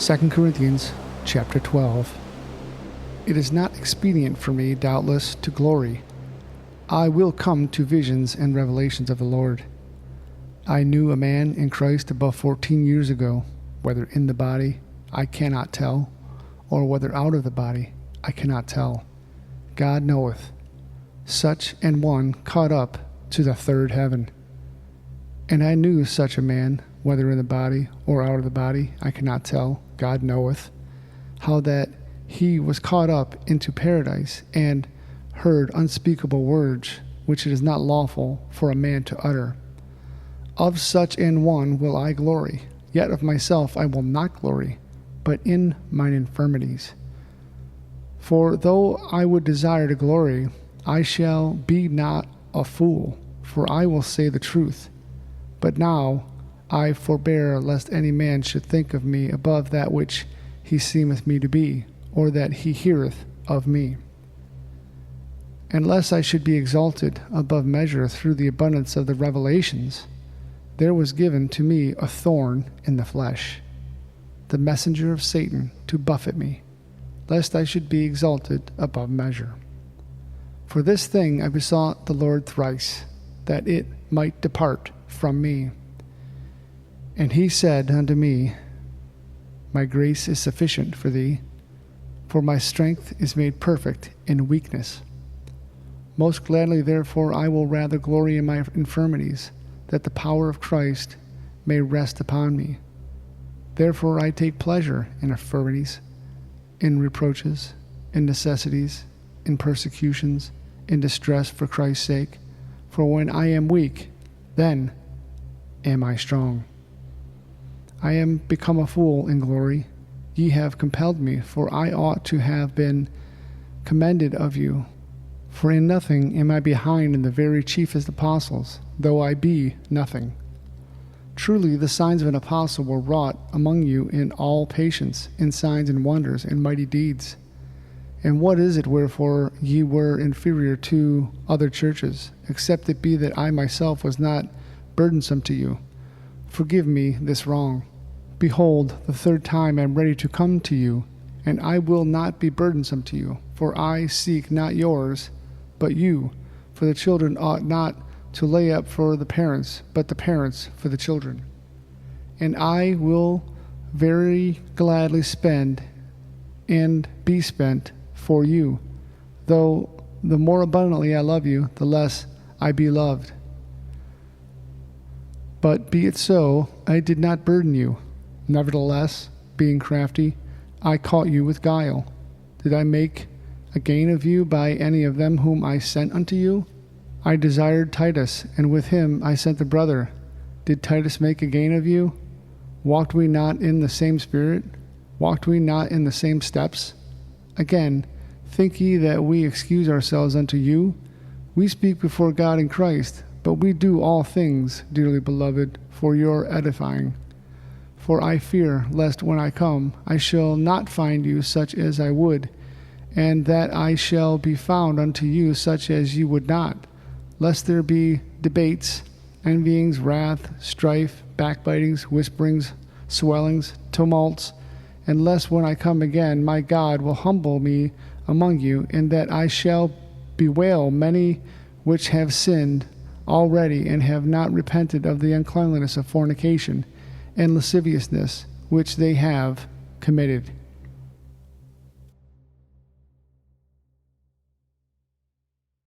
2 Corinthians chapter 12. It is not expedient for me, doubtless, to glory. I will come to visions and revelations of the Lord. I knew a man in Christ above 14 years ago, whether in the body, I cannot tell, or whether out of the body, I cannot tell. God knoweth. Such an one caught up to the third heaven. And I knew such a man, whether in the body or out of the body, I cannot tell, God knoweth, how that he was caught up into paradise, and heard unspeakable words, which it is not lawful for a man to utter. Of such an one will I glory, yet of myself I will not glory, but in mine infirmities. For though I would desire to glory, I shall be not a fool, for I will say the truth. But now I forbear, lest any man should think of me above that which he seemeth me to be, or that he heareth of me. And lest I should be exalted above measure through the abundance of the revelations, there was given to me a thorn in the flesh, the messenger of Satan to buffet me, lest I should be exalted above measure. For this thing I besought the Lord thrice, that it might depart from me. And he said unto me, My grace is sufficient for thee, for my strength is made perfect in weakness. Most gladly therefore I will rather glory in my infirmities, that the power of Christ may rest upon me. Therefore I take pleasure in infirmities, in reproaches, in necessities, in persecutions, in distress for Christ's sake. For when I am weak, then am I strong. I am become a fool in glory. Ye have compelled me, for I ought to have been commended of you. For in nothing am I behind in the very chiefest apostles, though I be nothing. Truly the signs of an apostle were wrought among you in all patience, in signs and wonders, and mighty deeds. And what is it wherefore ye were inferior to other churches, except it be that I myself was not burdensome to you? Forgive me this wrong. Behold, the third time I am ready to come to you, and I will not be burdensome to you. For I seek not yours, but you. For the children ought not to lay up for the parents, but the parents for the children. And I will very gladly spend and be spent for you, though the more abundantly I love you, the less I be loved. But be it so, I did not burden you. Nevertheless, being crafty, I caught you with guile. Did I make a gain of you by any of them whom I sent unto you? I desired Titus, and with him I sent a brother. Did Titus make a gain of you? Walked we not in the same spirit? Walked we not in the same steps? Again, think ye that we excuse ourselves unto you? We speak before God in Christ, but we do all things, dearly beloved, for your edifying. For I fear lest when I come, I shall not find you such as I would, and that I shall be found unto you such as you would not, lest there be debates, envyings, wrath, strife, backbitings, whisperings, swellings, tumults, and lest when I come again, my God will humble me among you, and that I shall bewail many which have sinned already, and have not repented of the uncleanliness of fornication and lasciviousness which they have committed.